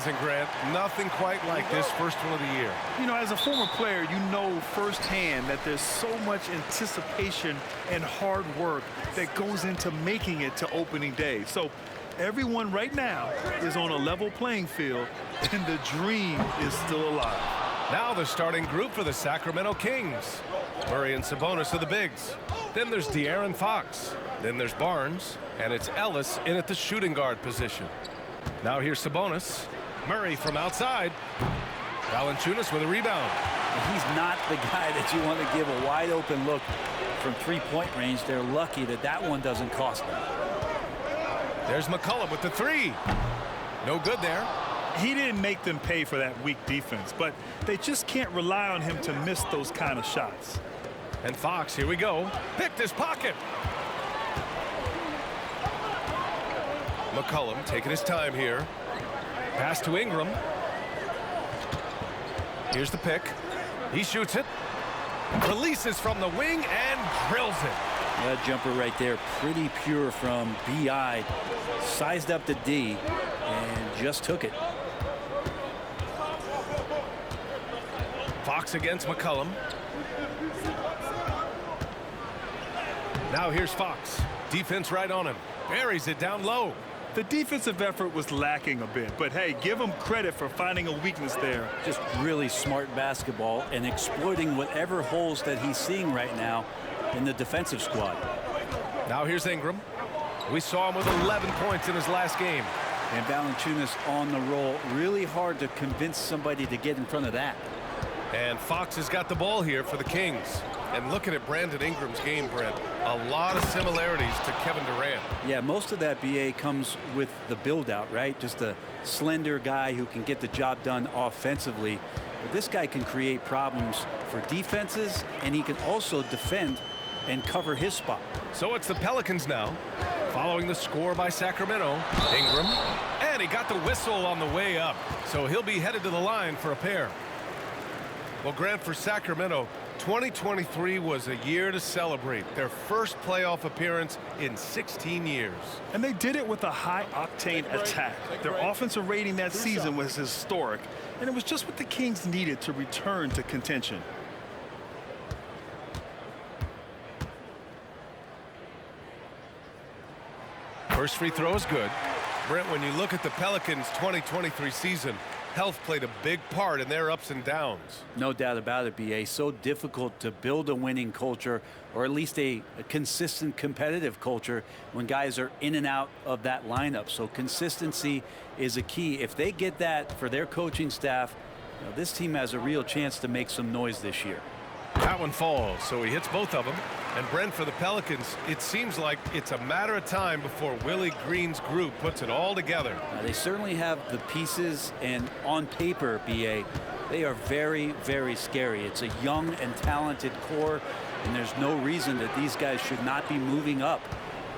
Grant, nothing quite like this first one of the year. You know, as a former player, you know firsthand that there's so much anticipation and hard work that goes into making it to opening day. So everyone right now is on a level playing field, and the dream is still alive. Now the starting group for the Sacramento Kings. Murray and Sabonis are the bigs. Then there's De'Aaron Fox. Then there's Barnes, and it's Ellis in at the shooting guard position. Now here's Sabonis. Murray from outside. Valanciunas with a rebound. He's not the guy that you want to give a wide open look from three-point range. They're lucky that that one doesn't cost them. There's McCollum with the three. No good there. He didn't make them pay for that weak defense, but they just can't rely on him to miss those kind of shots. And Fox, here we go. Picked his pocket. McCollum taking his time here. Pass to Ingram. Here's the pick. He shoots it. Releases from the wing and drills it. That jumper right there, pretty pure from B.I. Sized up to D and just took it. Fox against McCollum. Now here's Fox. Defense right on him. Buries it down low. The defensive effort was lacking a bit, but hey, give him credit for finding a weakness there. Just really smart basketball and exploiting whatever holes that he's seeing right now in the defensive squad. Now here's Ingram. We saw him with 11 points in his last game. And Valanciunas on the roll. Really hard to convince somebody to get in front of that. And Fox has got the ball here for the Kings. And looking at Brandon Ingram's game, Brent, a lot of similarities to Kevin Durant. Yeah, most of that BA comes with the build-out, right? Just a slender guy who can get the job done offensively. But this guy can create problems for defenses, and he can also defend and cover his spot. So it's the Pelicans now, following the score by Sacramento. Ingram, and he got the whistle on the way up. So he'll be headed to the line for a pair. Well, Grant, for Sacramento, 2023 was a year to celebrate their first playoff appearance in 16 years. And they did it with a high-octane attack. Their offensive rating that season was historic, and it was just what the Kings needed to return to contention. First free throw is good. Brent, when you look at the Pelicans' 2023 season, health played a big part in their ups and downs. No doubt about it, B.A. So difficult to build a winning culture, or at least a consistent competitive culture, when guys are in and out of that lineup. So consistency is a key. If they get that for their coaching staff, you know, this team has a real chance to make some noise this year. That one falls, so he hits both of them. And Brent, for the Pelicans, it seems like it's a matter of time before Willie Green's group puts it all together. They certainly have the pieces, and on paper, B.A., they are very, very scary. It's a young and talented core, and there's no reason that these guys should not be moving up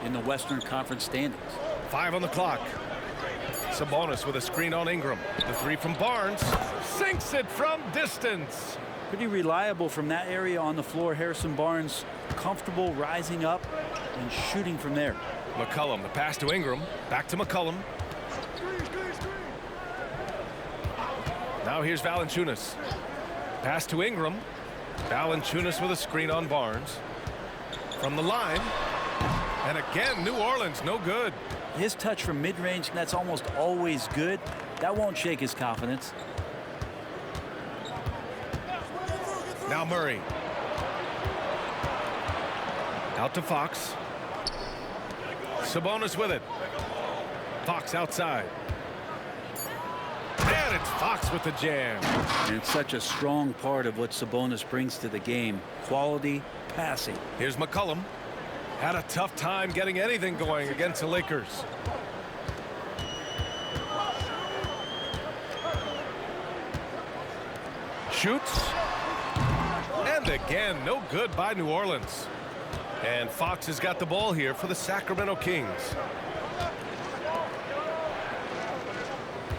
in the Western Conference standings. 5 on the clock. Sabonis with a screen on Ingram. The three from Barnes. Sinks it from distance. Pretty reliable from that area on the floor. Harrison Barnes comfortable rising up and shooting from there. McCollum, the pass to Ingram. Back to McCollum. Now here's Valanciunas. Pass to Ingram. Valanciunas with a screen on Barnes. From the line. And again, New Orleans, no good. His touch from mid-range, that's almost always good. That won't shake his confidence. Now Murray. Out to Fox. Sabonis with it. Fox outside. And it's Fox with the jam. And it's such a strong part of what Sabonis brings to the game. Quality passing. Here's McCollum. Had a tough time getting anything going against the Lakers. Shoots. And again, no good by New Orleans. And Fox has got the ball here for the Sacramento Kings.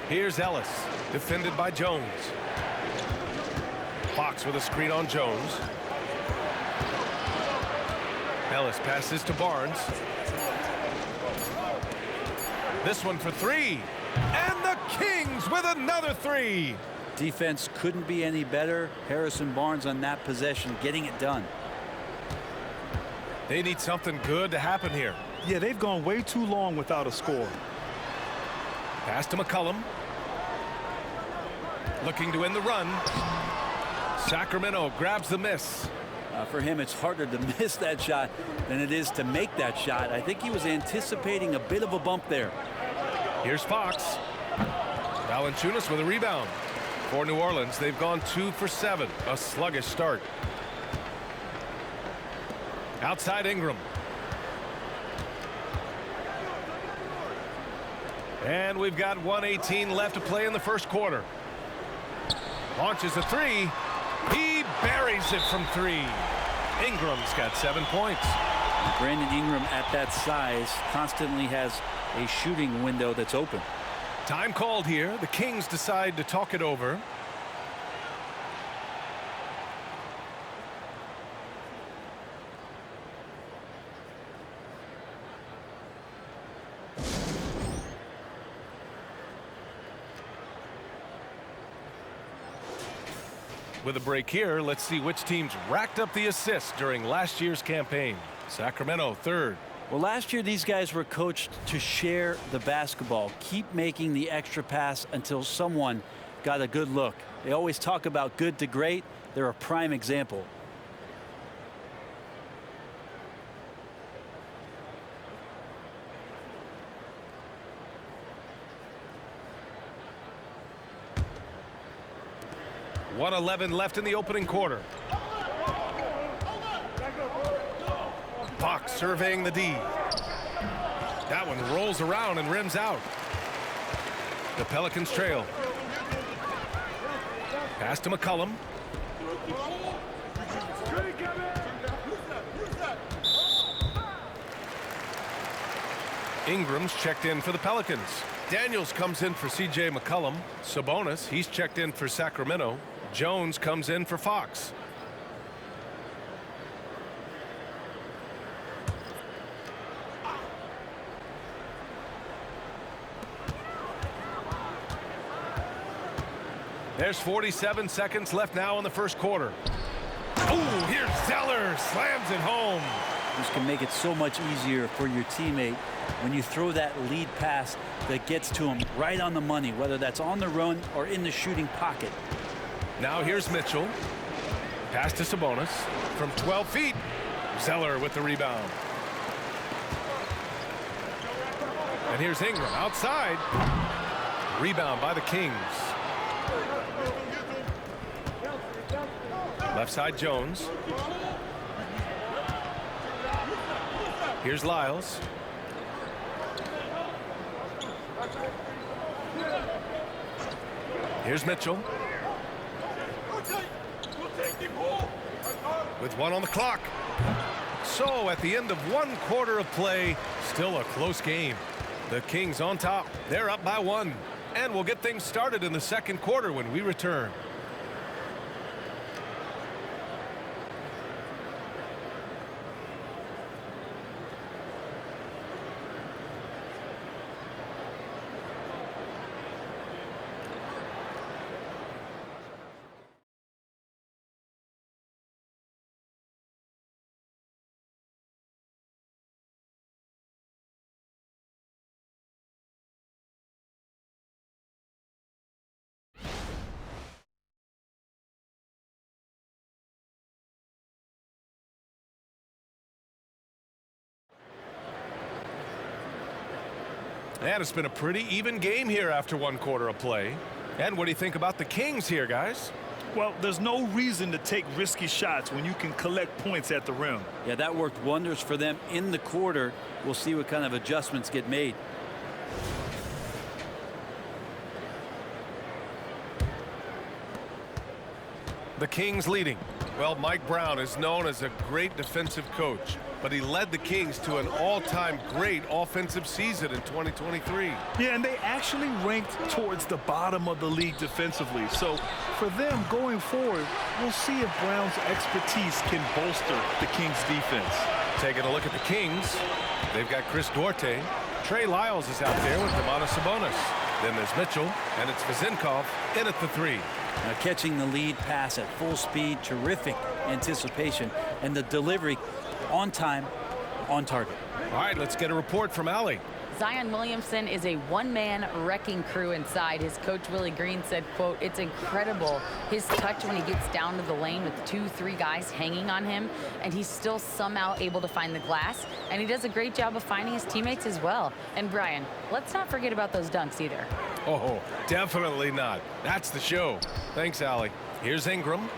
Here's Ellis, defended by Jones. Fox with a screen on Jones. Ellis passes to Barnes. This one for three. And the Kings with another three. Defense couldn't be any better. Harrison Barnes on that possession, getting it done. They need something good to happen here. Yeah, they've gone way too long without a score. Pass to McCollum. Looking to end the run. Sacramento grabs the miss. For him, it's harder to miss that shot than it is to make that shot. I think he was anticipating a bit of a bump there. Here's Fox. Valanciunas with a rebound. For New Orleans, they've gone 2 for 7. A sluggish start. Outside Ingram. And we've got 1:18 left to play in the first quarter. Launches a three. He buries it from 3. Ingram's got 7 points. Brandon Ingram at that size constantly has a shooting window that's open. Time called here. The Kings decide to talk it over. With a break here, let's see which teams racked up the assists during last year's campaign. Sacramento third. Well, last year these guys were coached to share the basketball, keep making the extra pass until someone got a good look. They always talk about good to great. They're a prime example. .111 left in the opening quarter. Fox surveying the D. That one rolls around and rims out. The Pelicans trail. Pass to McCollum. Ingram's checked in for the Pelicans. Daniels comes in for C.J. McCollum. Sabonis, he's checked in for Sacramento. Jones comes in for Fox. There's 47 seconds left now in the first quarter. Oh, here's Zeller, slams it home. This can make it so much easier for your teammate when you throw that lead pass that gets to him right on the money, whether that's on the run or in the shooting pocket. Now here's Mitchell. Pass to Sabonis from 12 feet. Zeller with the rebound. And here's Ingram outside. Rebound by the Kings. Left side Jones. Here's Lyles. Here's Mitchell. With 1 on the clock. So at the end of 1 quarter of play, still a close game. The Kings on top. They're up by 1. And we'll get things started in the second quarter when we return. And it's been a pretty even game here after 1 quarter of play. And what do you think about the Kings here, guys? Well, there's no reason to take risky shots when you can collect points at the rim. Yeah, that worked wonders for them in the quarter. We'll see what kind of adjustments get made. The Kings leading. Well, Mike Brown is known as a great defensive coach, but he led the Kings to an all-time great offensive season in 2023. Yeah, and they actually ranked towards the bottom of the league defensively. So for them going forward, we'll see if Brown's expertise can bolster the Kings defense. Taking a look at the Kings, they've got Chris Duarte. Trey Lyles is out there with Domantas Sabonis. Then there's Mitchell, and it's Vezinkov in at the 3. Now catching the lead pass at full speed, terrific anticipation, and the delivery on time, on target. All right, let's get a report from Allie. Zion Williamson is a one-man wrecking crew inside. His coach, Willie Green, said, quote, "It's incredible his touch when he gets down to the lane with 2-3 guys hanging on him, and he's still somehow able to find the glass, and he does a great job of finding his teammates as well." And Brian, let's not forget about those dunks either. Oh, definitely not. That's the show. Thanks, Allie. Here's Ingram.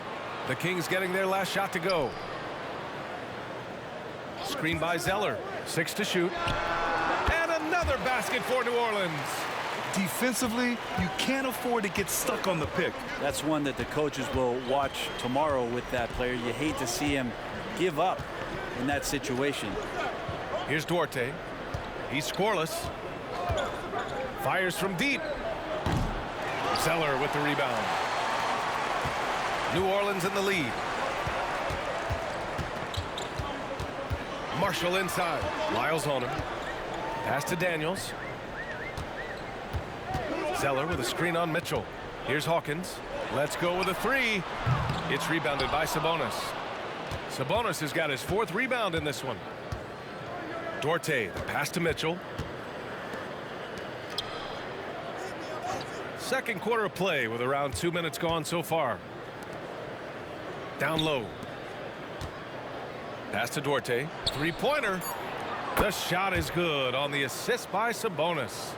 The Kings getting their last shot to go. Screen by Zeller. 6 to shoot. And another basket for New Orleans. Defensively, you can't afford to get stuck on the pick. That's one that the coaches will watch tomorrow with that player. You hate to see him give up in that situation. Here's Duarte. He's scoreless. Fires from deep. Zeller with the rebound. New Orleans in the lead. Marshall inside. Lyles on him. Pass to Daniels. Zeller with a screen on Mitchell. Here's Hawkins. Let's go with a 3. It's rebounded by Sabonis. Sabonis has got his 4th rebound in this one. Duarte, the pass to Mitchell. Second quarter of play with around 2 minutes gone so far. Down low. Pass to Duarte. 3-pointer. The shot is good on the assist by Sabonis.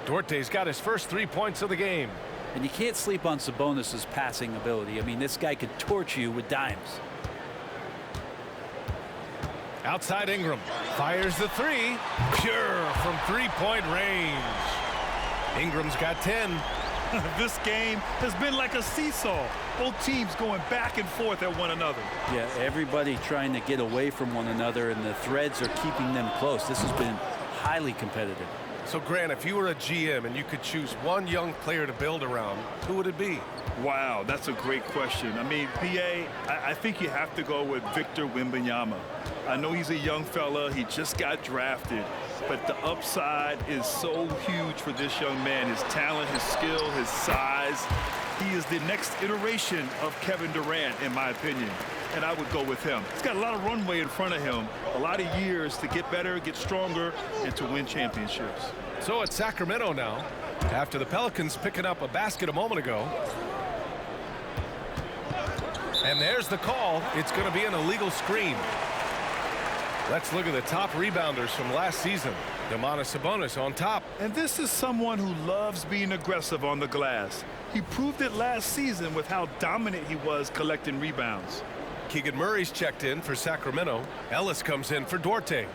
Duarte's got his first 3 points of the game. And you can't sleep on Sabonis's passing ability. I mean, this guy could torch you with dimes. Outside Ingram. Fires the 3. Pure from 3-point range. Ingram's got 10. This game has been like a seesaw. Both teams going back and forth at one another. Yeah, everybody trying to get away from one another, and the threads are keeping them close. This has been highly competitive. So, Grant, if you were a GM and you could choose one young player to build around, who would it be? Wow, that's a great question. I mean, PA, I think you have to go with Victor Wembanyama. I know he's a young fella. He just got drafted. But the upside is so huge for this young man. His talent, his skill, his size. He is the next iteration of Kevin Durant, in my opinion. And I would go with him. He's got a lot of runway in front of him. A lot of years to get better, get stronger, and to win championships. So it's Sacramento now, after the Pelicans picking up a basket a moment ago. And there's the call. It's going to be an illegal screen. Let's look at the top rebounders from last season. Domantas Sabonis on top. And this is someone who loves being aggressive on the glass. He proved it last season with how dominant he was collecting rebounds. Keegan Murray's checked in for Sacramento. Ellis comes in for Duarte.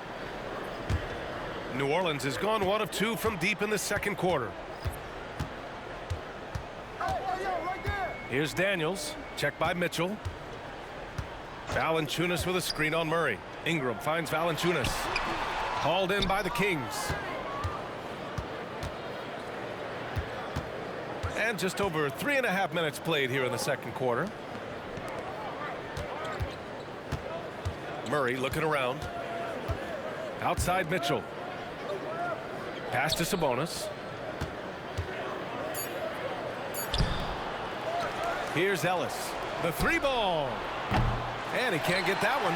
New Orleans has gone 1 of 2 from deep in the second quarter. Here's Daniels. Checked by Mitchell. Valanciunas with a screen on Murray. Ingram finds Valanciunas. Called in by the Kings. And just over 3.5 minutes played here in the second quarter. Murray looking around. Outside Mitchell. Pass to Sabonis. Here's Ellis. The 3-ball. And he can't get that one.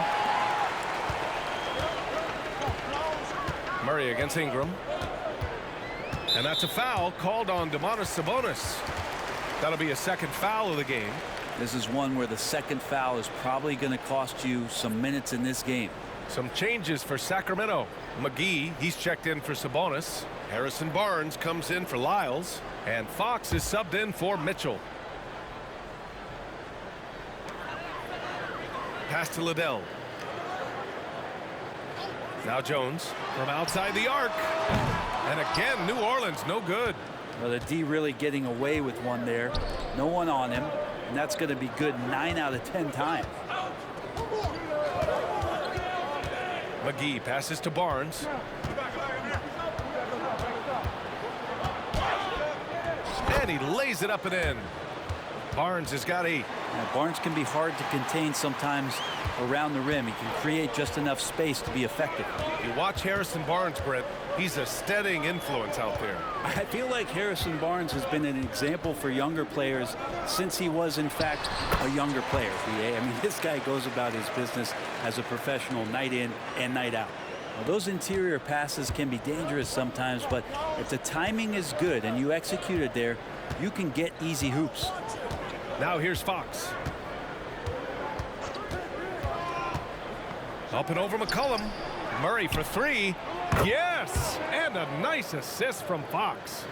Murray against Ingram. And that's a foul called on Domantas Sabonis. That'll be a second foul of the game. This is one where the second foul is probably going to cost you some minutes in this game. Some changes for Sacramento. McGee, he's checked in for Sabonis. Harrison Barnes comes in for Lyles. And Fox is subbed in for Mitchell. Pass to Liddell. Now Jones from outside the arc. And again, New Orleans, no good. Well, the D really getting away with one there. No one on him. And that's going to be good 9 out of 10 times. McGee passes to Barnes. And he lays it up and in. Barnes has got 8. Now, Barnes can be hard to contain sometimes around the rim. He can create just enough space to be effective. You watch Harrison Barnes, Brett. He's a steadying influence out there. I feel like Harrison Barnes has been an example for younger players since he was, in fact, a younger player. I mean, this guy goes about his business as a professional night in and night out. Now, those interior passes can be dangerous sometimes, but if the timing is good and you execute it there, you can get easy hoops. Now here's Fox. Up and over McCollum. Murray for 3. Yes! And a nice assist from Fox.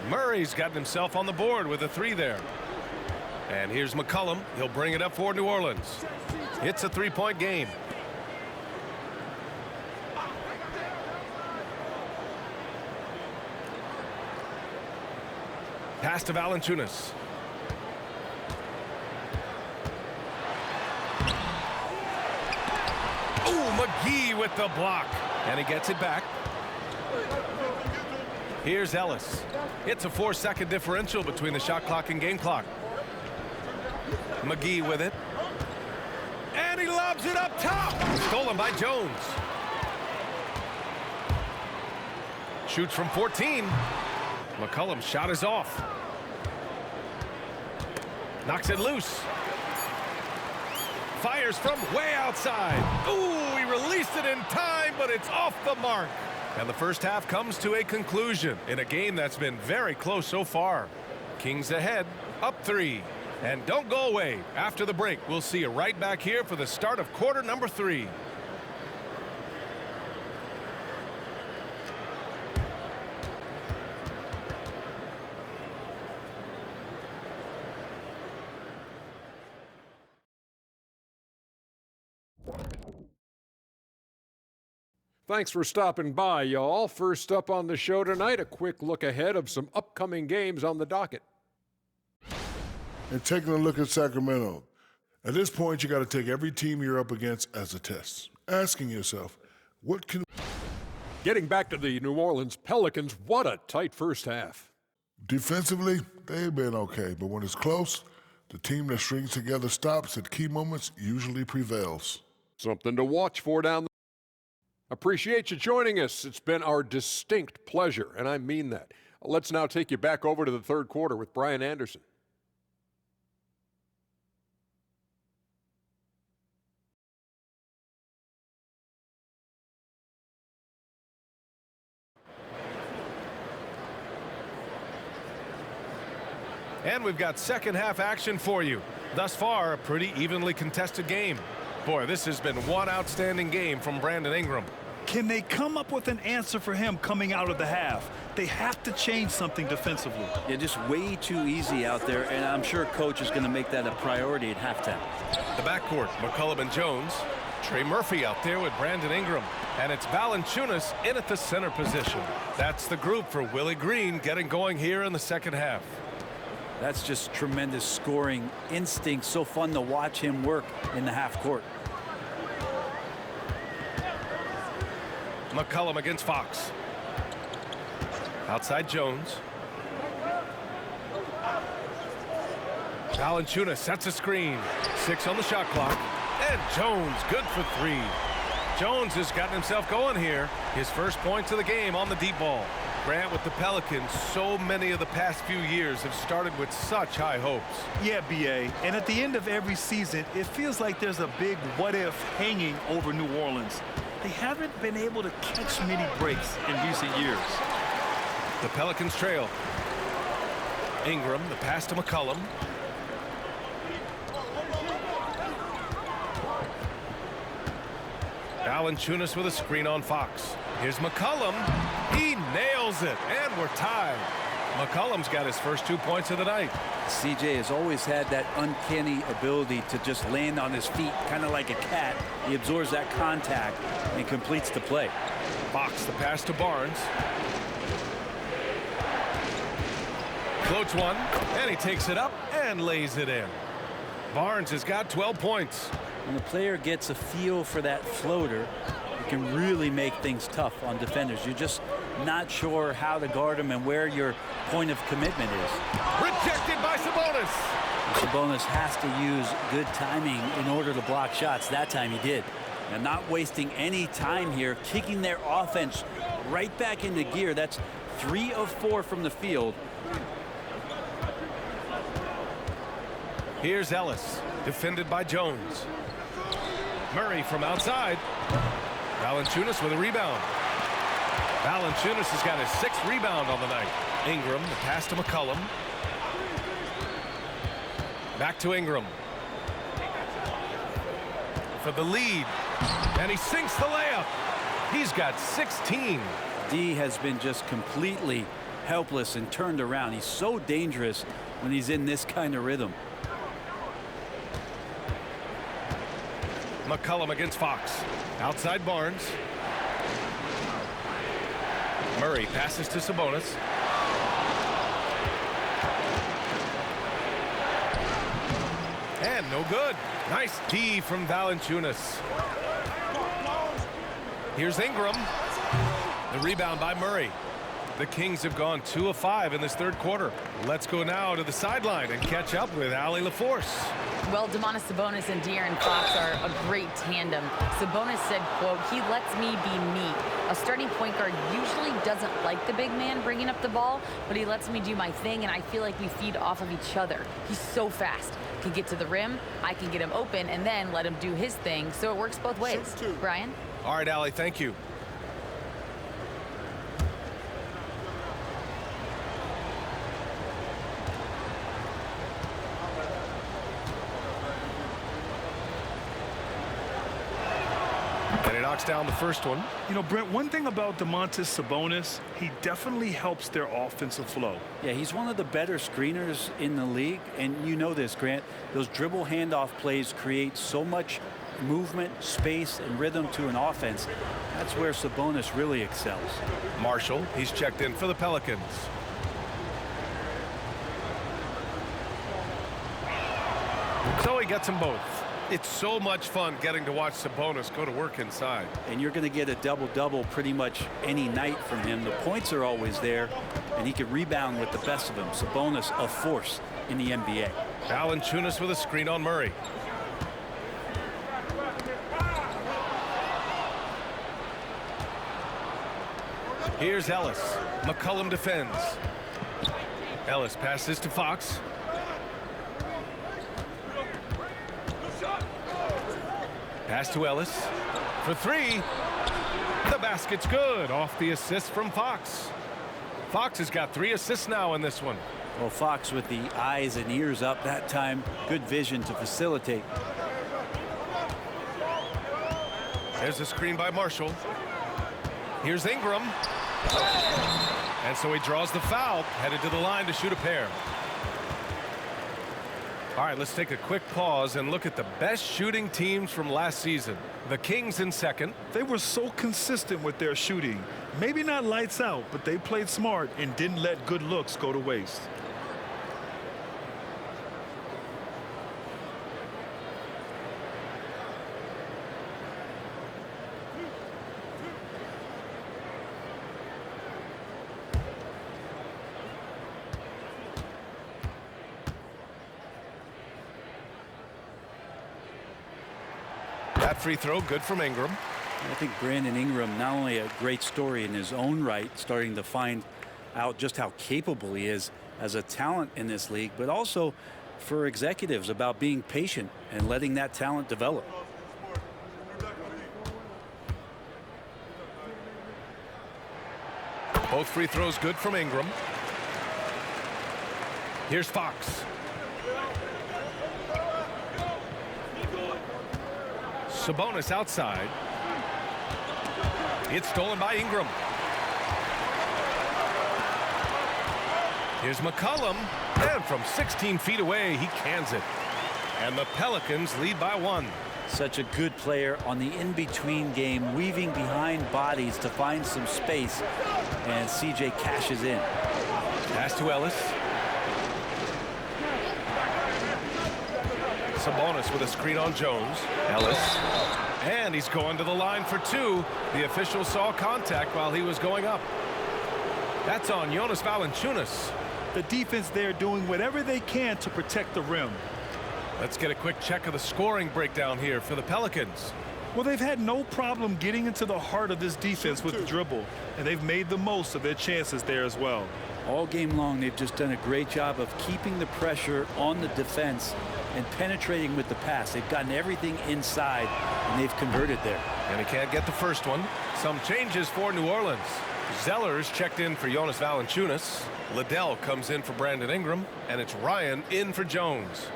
Murray's gotten himself on the board with a 3 there. And here's McCollum. He'll bring it up for New Orleans. It's a 3-point game. Pass to Valanciunas. McGee with the block, and he gets it back. Here's Ellis. It's a 4-second differential between the shot clock and game clock. McGee with it, and he lobs it up top. Stolen by Jones. Shoots from 14. McCollum's shot is off. Knocks it loose. Fires from way outside. Ooh, he released it in time, but it's off the mark. And the first half comes to a conclusion in a game that's been very close so far. Kings ahead, up 3. And don't go away. After the break, we'll see you right back here for the start of quarter number 3. Thanks for stopping by, y'all. First up on the show tonight, a quick look ahead of some upcoming games on the docket. And taking a look at Sacramento. At this point, you got to take every team you're up against as a test. Asking yourself, what can... Getting back to the New Orleans Pelicans, what a tight first half. Defensively, they've been okay, but when it's close, the team that strings together stops at key moments usually prevails. Something to watch for down the... Appreciate you joining us. It's been our distinct pleasure, and I mean that. Let's now take you back over to the third quarter with Brian Anderson. And we've got second half action for you. Thus far, a pretty evenly contested game. Boy, this has been one outstanding game from Brandon Ingram. Can they come up with an answer for him coming out of the half? They have to change something defensively. Yeah, just way too easy out there, and I'm sure coach is going to make that a priority at halftime. The backcourt, McCollum and Jones. Trey Murphy out there with Brandon Ingram. And it's Valanciunas in at the center position. That's the group for Willie Green getting going here in the second half. That's just tremendous scoring instinct. So fun to watch him work in the half court. McCollum against Fox. Outside Jones. Valanciunas sets a screen. 6 on the shot clock. And Jones good for 3. Jones has gotten himself going here. His first points of the game on the deep ball. Grant, with the Pelicans, so many of the past few years have started with such high hopes. Yeah, B.A. And at the end of every season, it feels like there's a big what-if hanging over New Orleans. They haven't been able to catch many breaks in recent years. The Pelicans trail. Ingram, the pass to McCollum. Valanciunas with a screen on Fox. Here's McCollum. He nails it, and we're tied. McCollum's got his first 2 points of the night. CJ has always had that uncanny ability to just land on his feet, kind of like a cat. He absorbs that contact and completes the play. Fox, the pass to Barnes. Floats one, and he takes it up and lays it in. Barnes has got 12 points. When the player gets a feel for that floater, it can really make things tough on defenders. You're just not sure how to guard them and where your point of commitment is. Rejected by Sabonis. Sabonis has to use good timing in order to block shots. That time he did. And not wasting any time here, kicking their offense right back into gear. That's 3 of 4 from the field. Here's Ellis, defended by Jones. Murray from outside. Valanciunas with a rebound. Valanciunas has got his 6th rebound on the night. Ingram, the pass to McCollum. Back to Ingram. For the lead. And he sinks the layup. He's got 16. D has been just completely helpless and turned around. He's so dangerous when he's in this kind of rhythm. McCollum against Fox. Outside Barnes. Murray passes to Sabonis. And no good. Nice D from Valanciunas. Here's Ingram. The rebound by Murray. The Kings have gone 2 of 5 in this 3rd quarter. Let's go now to the sideline and catch up with Allie LaForce. Well, Domantas Sabonis and De'Aaron Fox are a great tandem. Sabonis said, quote, "He lets me be me." A starting point guard usually doesn't like the big man bringing up the ball, but he lets me do my thing, and I feel like we feed off of each other. He's so fast. Can get to the rim, I can get him open, and then let him do his thing, so it works both ways. Brian? All right, Allie, thank you. And he knocks down the first one. You know, Brent, one thing about Domantas Sabonis, he definitely helps their offensive flow. Yeah, he's one of the better screeners in the league, and you know this, Grant. Those dribble handoff plays create so much movement, space, and rhythm to an offense. That's where Sabonis really excels. Marshall, he's checked in for the Pelicans. So he gets them both. It's so much fun getting to watch Sabonis go to work inside. And you're going to get a double-double pretty much any night from him. The points are always there, and he can rebound with the best of them. Sabonis, a force in the NBA. Valanciunas with a screen on Murray. Here's Ellis. McCollum defends. Ellis passes to Fox. Pass to Ellis for 3. The basket's good. Off the assist from Fox. Fox has got 3 assists now in this one. Well, Fox with the eyes and ears up that time. Good vision to facilitate. There's a screen by Marshall. Here's Ingram. And so he draws the foul, headed to the line to shoot a pair. All right, let's take a quick pause and look at the best shooting teams from last season. The Kings in second. They were so consistent with their shooting. Maybe not lights out, but they played smart and didn't let good looks go to waste. That free throw good from Ingram. I think Brandon Ingram, not only a great story in his own right, starting to find out just how capable he is as a talent in this league, but also for executives about being patient and letting that talent develop. Both free throws good from Ingram. Here's Fox. Sabonis outside. It's stolen by Ingram. Here's McCollum, and from 16 feet away, he cans it. And the Pelicans lead by 1. Such a good player on the in-between game, weaving behind bodies to find some space, and CJ cashes in. Pass to Ellis. Sabonis with a screen on Jones. Ellis. And he's going to the line for 2. The official saw contact while he was going up. That's on Jonas Valanciunas. The defense there doing whatever they can to protect the rim. Let's get a quick check of the scoring breakdown here for the Pelicans. Well, they've had no problem getting into the heart of this defense with the dribble, and they've made the most of their chances there as well. All game long, they've just done a great job of keeping the pressure on the defense and penetrating with the pass. They've gotten everything inside, and they've converted there. And he can't get the first one. Some changes for New Orleans. Zeller's checked in for Jonas Valanciunas. Liddell comes in for Brandon Ingram, and it's Ryan in for Jones.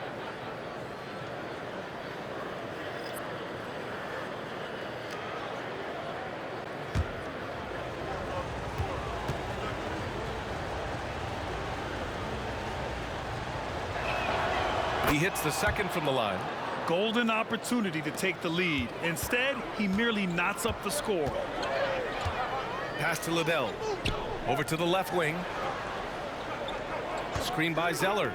He hits the second from the line. Golden opportunity to take the lead. Instead, he merely knots up the score. Pass to Liddell. Over to the left wing. Screen by Zeller.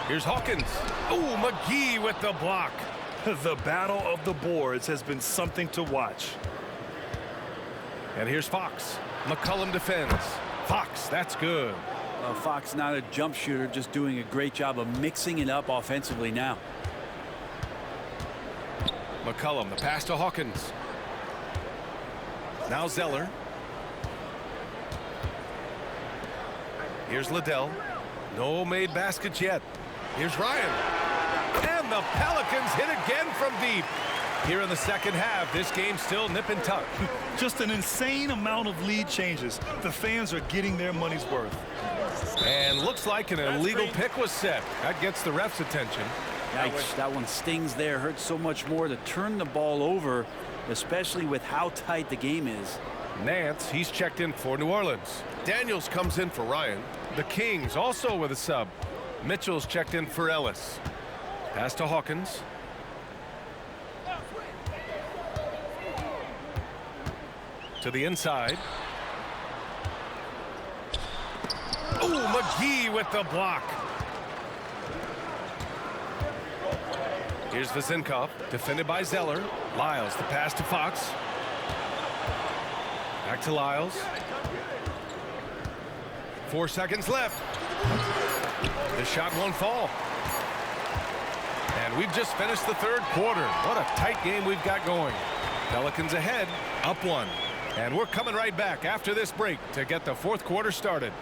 Here's Hawkins. Oh, McGee with the block. The battle of the boards has been something to watch. And here's Fox. McCollum defends. Fox, that's good. Fox not a jump shooter, just doing a great job of mixing it up offensively now. McCollum, the pass to Hawkins. Now Zeller. Here's Liddell. No made baskets yet. Here's Ryan. And the Pelicans hit again from deep. Here in the second half, this game's still nip and tuck. Just an insane amount of lead changes. The fans are getting their money's worth. And looks like an illegal pick was set. That gets the ref's attention. Yikes, that one stings there. Hurts so much more to turn the ball over, especially with how tight the game is. Nance, he's checked in for New Orleans. Daniels comes in for Ryan. The Kings also with a sub. Mitchell's checked in for Ellis. Pass to Hawkins. To the inside. Oh, McGee with the block. Here's Vezinkov, defended by Zeller. Lyles, the pass to Fox. Back to Lyles. 4 seconds left. The shot won't fall. And we've just finished the third quarter. What a tight game we've got going. Pelicans ahead, up 1. And we're coming right back after this break to get the fourth quarter started.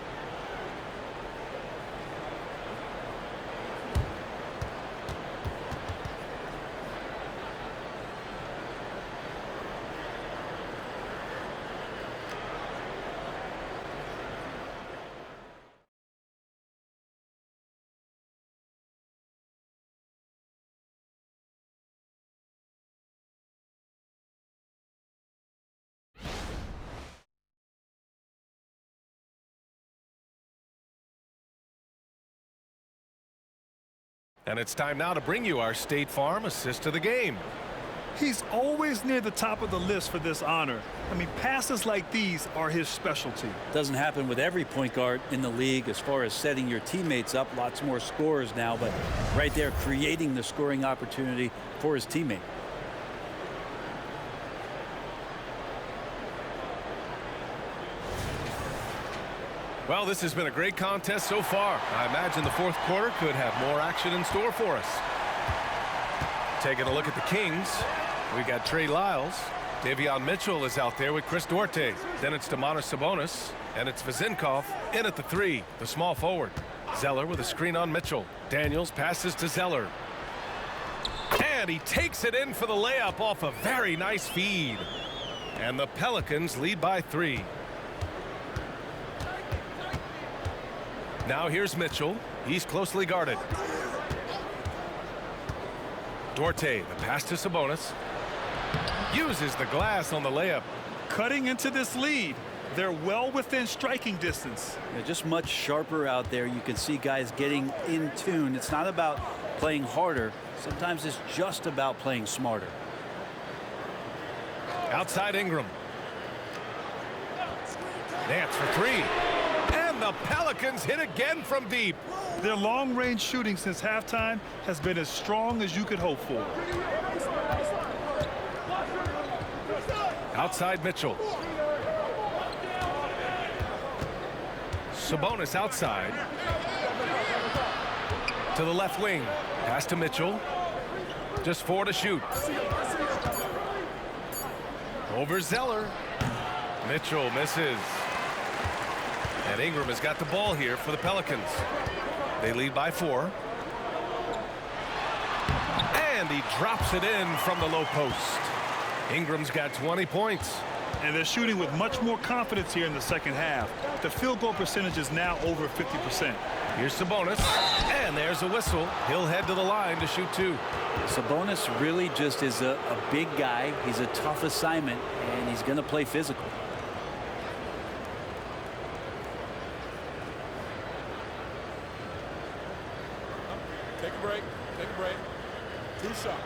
And it's time now to bring you our State Farm assist of the game. He's always near the top of the list for this honor. I mean, passes like these are his specialty. Doesn't happen with every point guard in the league as far as setting your teammates up. Lots more scorers now, but right there creating the scoring opportunity for his teammate. Well, this has been a great contest so far. I imagine the fourth quarter could have more action in store for us. Taking a look at the Kings, we got Trey Lyles. Davion Mitchell is out there with Chris Duarte. Then it's Domantas Sabonis, and it's Vezinkov in at the 3, the small forward. Zeller with a screen on Mitchell. Daniels passes to Zeller. And he takes it in for the layup off a very nice feed. And the Pelicans lead by 3. Now here's Mitchell. He's closely guarded. Duarte, the pass to Sabonis. Uses the glass on the layup. Cutting into this lead. They're well within striking distance. They're just much sharper out there. You can see guys getting in tune. It's not about playing harder. Sometimes it's just about playing smarter. Outside Ingram. Nance for 3. And the Pelicans hit again from deep. Their long-range shooting since halftime has been as strong as you could hope for. Outside Mitchell. Sabonis outside. To the left wing. Pass to Mitchell. Just 4 to shoot. Over Zeller. Mitchell misses. And Ingram has got the ball here for the Pelicans. They lead by 4. And he drops it in from the low post. Ingram's got 20 points. And they're shooting with much more confidence here in the second half. The field goal percentage is now over 50%. Here's Sabonis. And there's a whistle. He'll head to the line to shoot 2. Sabonis really just is a big guy. He's a tough assignment, and he's going to play physical. Take a break. Take a break. 2 shots.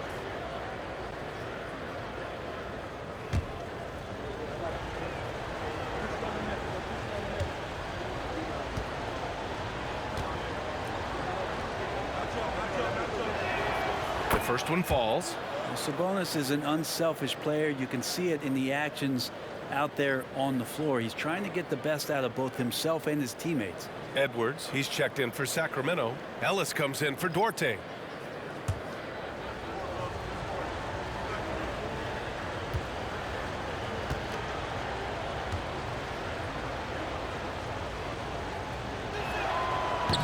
The first one falls. Well, Sabonis is an unselfish player. You can see it in the actions out there on the floor. He's trying to get the best out of both himself and his teammates. Edwards, he's checked in for Sacramento. Ellis comes in for Duarte.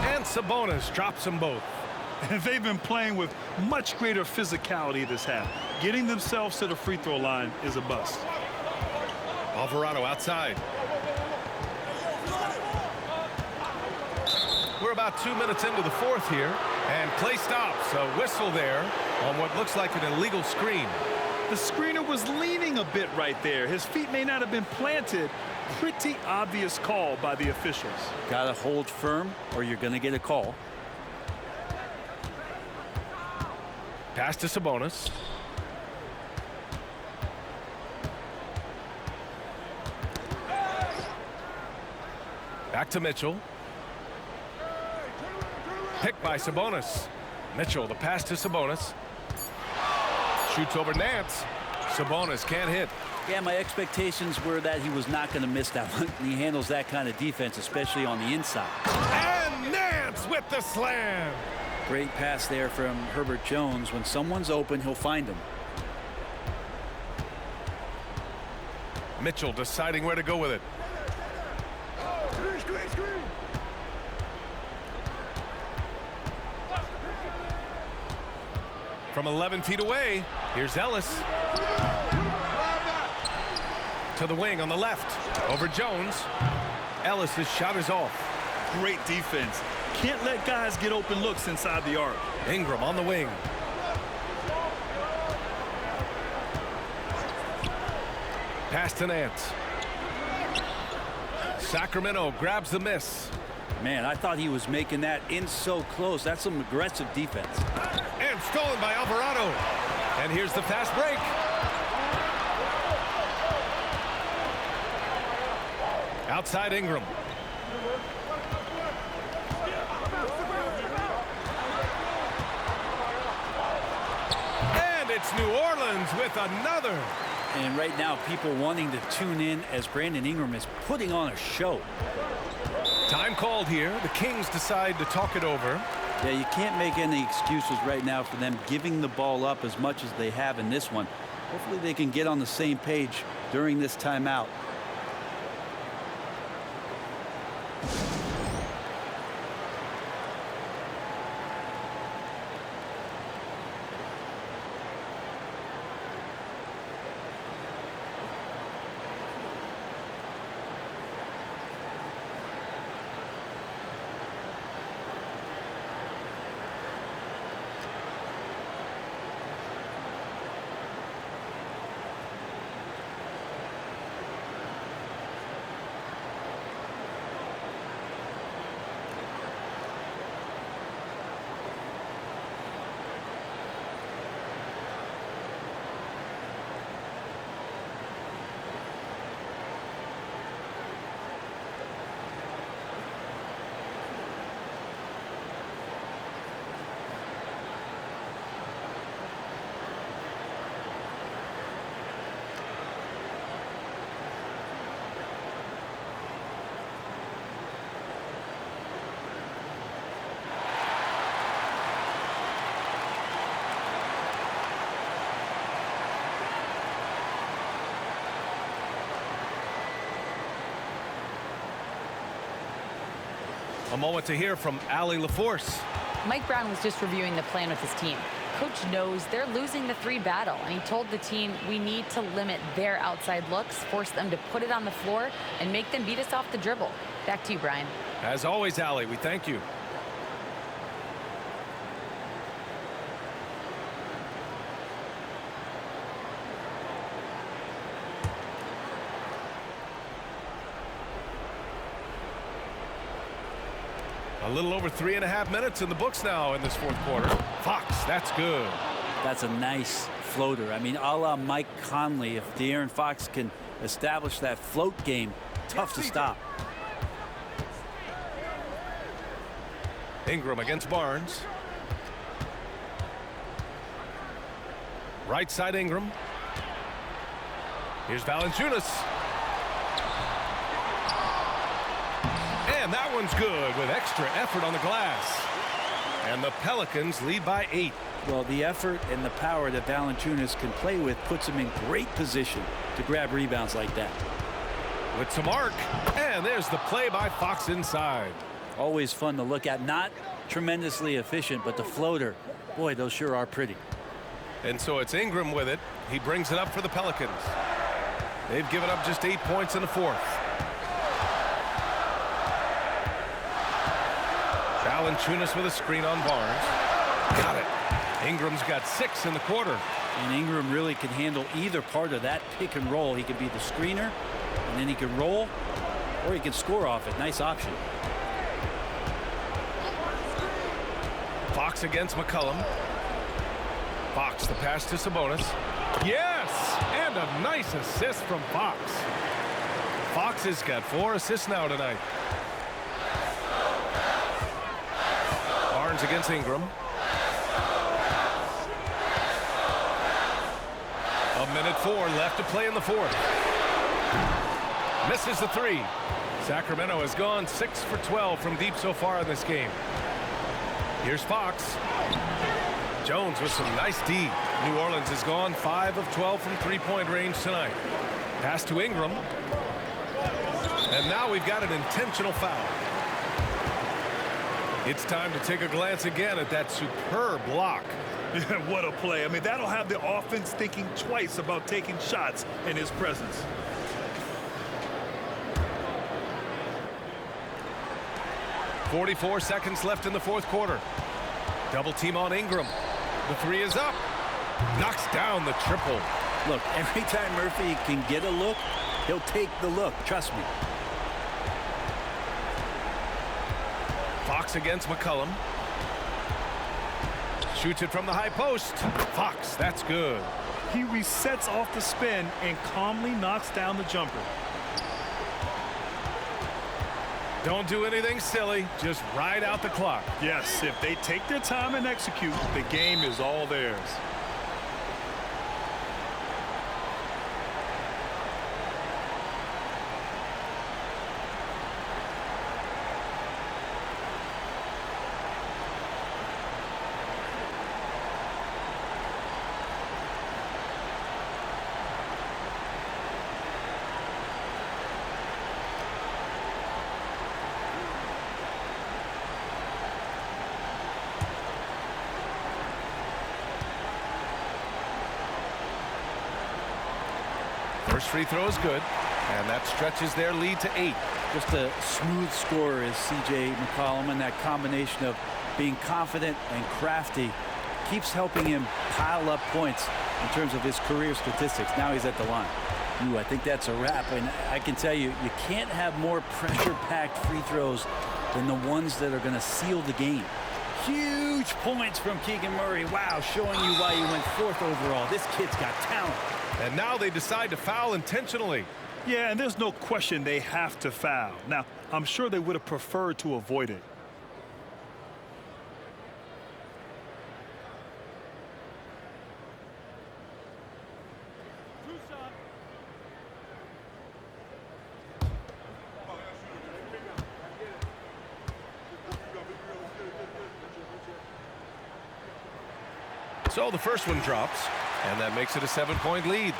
And Sabonis drops them both. And they've been playing with much greater physicality this half. Getting themselves to the free throw line is a bust. Alvarado outside. We're about 2 minutes into the fourth here, and play stops. A whistle there on what looks like an illegal screen. The screener was leaning a bit right there. His feet may not have been planted. Pretty obvious call by the officials. Got to hold firm or you're going to get a call. Pass to Sabonis. Back to Mitchell. Picked by Sabonis. Mitchell, the pass to Sabonis. Shoots over Nance. Sabonis can't hit. Yeah, my expectations were that he was not going to miss that one. And he handles that kind of defense, especially on the inside. And Nance with the slam. Great pass there from Herbert Jones. When someone's open, he'll find him. Mitchell deciding where to go with it. From 11 feet away, here's Ellis. To the wing on the left. Over Jones. Ellis's shot is off. Great defense. Can't let guys get open looks inside the arc. Ingram on the wing. Pass to Nance. Sacramento grabs the miss. Man, I thought he was making that in so close. That's some aggressive defense. And stolen by Alvarado. And here's the fast break. Outside Ingram. And it's New Orleans with another. And right now, people wanting to tune in as Brandon Ingram is putting on a show. Time called here. The Kings decide to talk it over. Yeah, you can't make any excuses right now for them giving the ball up as much as they have in this one. Hopefully they can get on the same page during this timeout. A moment to hear from Allie LaForce. Mike Brown was just reviewing the plan with his team. Coach knows they're losing the 3 battle, and he told the team, we need to limit their outside looks, force them to put it on the floor, and make them beat us off the dribble. Back to you, Brian. As always, Allie, we thank you. A little over 3.5 minutes in the books now in this fourth quarter. Fox, that's good. That's a nice floater. I mean, a la Mike Conley, if De'Aaron Fox can establish that float game, tough to stop. Ingram against Barnes. Right side Ingram. Here's Valanciunas. And that one's good with extra effort on the glass. And the Pelicans lead by 8. Well, the effort and the power that Valanciunas can play with puts him in great position to grab rebounds like that. With some arc. And there's the play by Fox inside. Always fun to look at. Not tremendously efficient, but the floater, boy, those sure are pretty. And so it's Ingram with it. He brings it up for the Pelicans. They've given up just 8 points in the fourth. Valanciunas with a screen on Barnes. Got it. Ingram's got 6 in the quarter. And Ingram really can handle either part of that pick and roll. He can be the screener, and then he can roll, or he can score off it. Nice option. Fox against McCollum. Fox, the pass to Sabonis. Yes! And a nice assist from Fox. Fox has got 4 assists now tonight. Barnes against Ingram. A minute 4 left to play in the fourth. Misses the 3. Sacramento has gone 6 for 12 from deep so far in this game. Here's Fox. Jones with some nice D. New Orleans has gone 5 of 12 from three-point range tonight. Pass to Ingram. And now we've got an intentional foul. It's time to take a glance again at that superb block. What a play. I mean, that'll have the offense thinking twice about taking shots in his presence. .44 left in the fourth quarter. Double team on Ingram. The 3 is up. Knocks down the triple. Look, every time Murphy can get a look, he'll take the look. Trust me. Fox against McCollum. Shoots it from the high post. Fox, that's good. He resets off the spin and calmly knocks down the jumper. Don't do anything silly. Just ride out the clock. Yes, if they take their time and execute, the game is all theirs. First free throw is good, and that stretches their lead to 8. Just a smooth scorer is C.J. McCollum, and that combination of being confident and crafty keeps helping him pile up points in terms of his career statistics. Now he's at the line. Ooh, I think that's a wrap, and I can tell you, you can't have more pressure-packed free throws than the ones that are going to seal the game. Huge points from Keegan Murray. Wow, showing you why he went 4th overall. This kid's got talent. And now they decide to foul intentionally. Yeah, and there's no question they have to foul. Now, I'm sure they would have preferred to avoid it. So the first one drops, and that makes it a 7-point lead.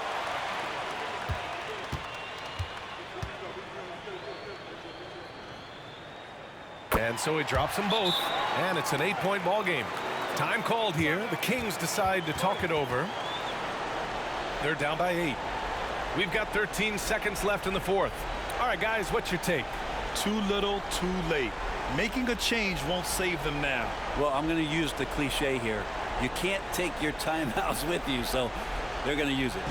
And And so he drops them both, and it's an 8-point ball game. Time called here. The Kings decide to talk it over. They're down by 8. We've got 13 seconds left in the fourth. All right, guys, what's your take? Too little, too late. Making a change won't save them now. Well, I'm going to use the cliche here. You can't take your timeouts with you, so they're going to use it.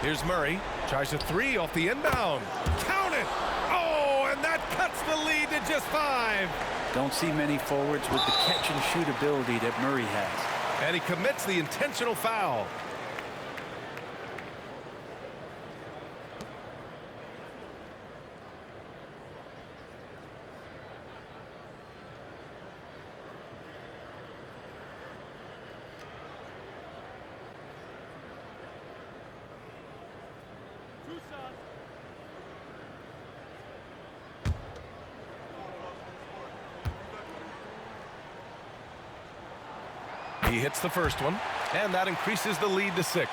Here's Murray. Tries a 3 off the inbound. Count it! Oh, and that cuts the lead to just 5. Don't see many forwards with the catch-and-shoot ability that Murray has. And he commits the intentional foul. He hits the first one, and that increases the lead to 6.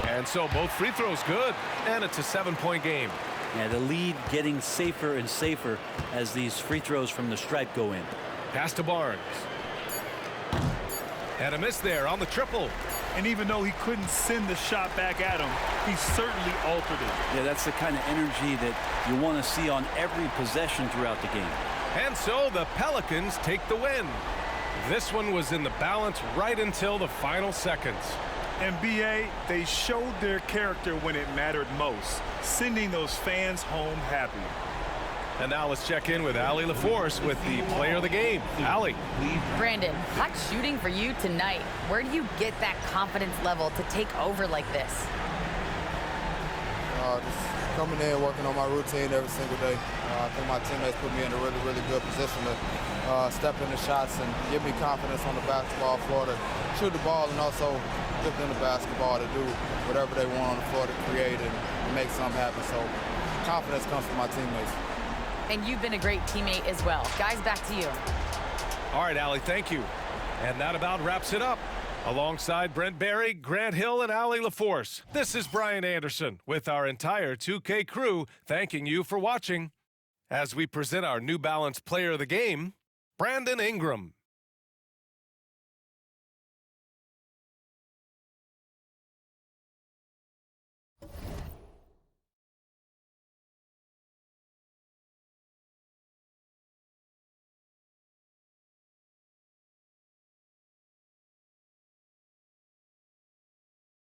And so both free throws good, and it's a 7-point game. Yeah, the lead getting safer and safer as these free throws from the stripe go in. Pass to Barnes. And a miss there on the triple. And even though he couldn't send the shot back at him, he certainly altered it. Yeah, that's the kind of energy that you want to see on every possession throughout the game. And so the Pelicans take the win. This one was in the balance right until the final seconds. And B.A., they showed their character when it mattered most, sending those fans home happy. And now let's check in with Allie LaForce with the player of the game. Allie. Brandon, hot shooting for you tonight. Where do you get that confidence level to take over like this? Just coming in, working on my routine every single day. I think my teammates put me in a really, really good position to step into shots and give me confidence on the basketball floor to shoot the ball and also give them the basketball to do whatever they want on the floor to create and make something happen. So confidence comes from my teammates. And you've been a great teammate as well. Guys, back to you. All right, Allie, thank you. And that about wraps it up. Alongside Brent Barry, Grant Hill, and Allie LaForce, this is Brian Anderson with our entire 2K crew thanking you for watching. As we present our New Balance Player of the Game, Brandon Ingram.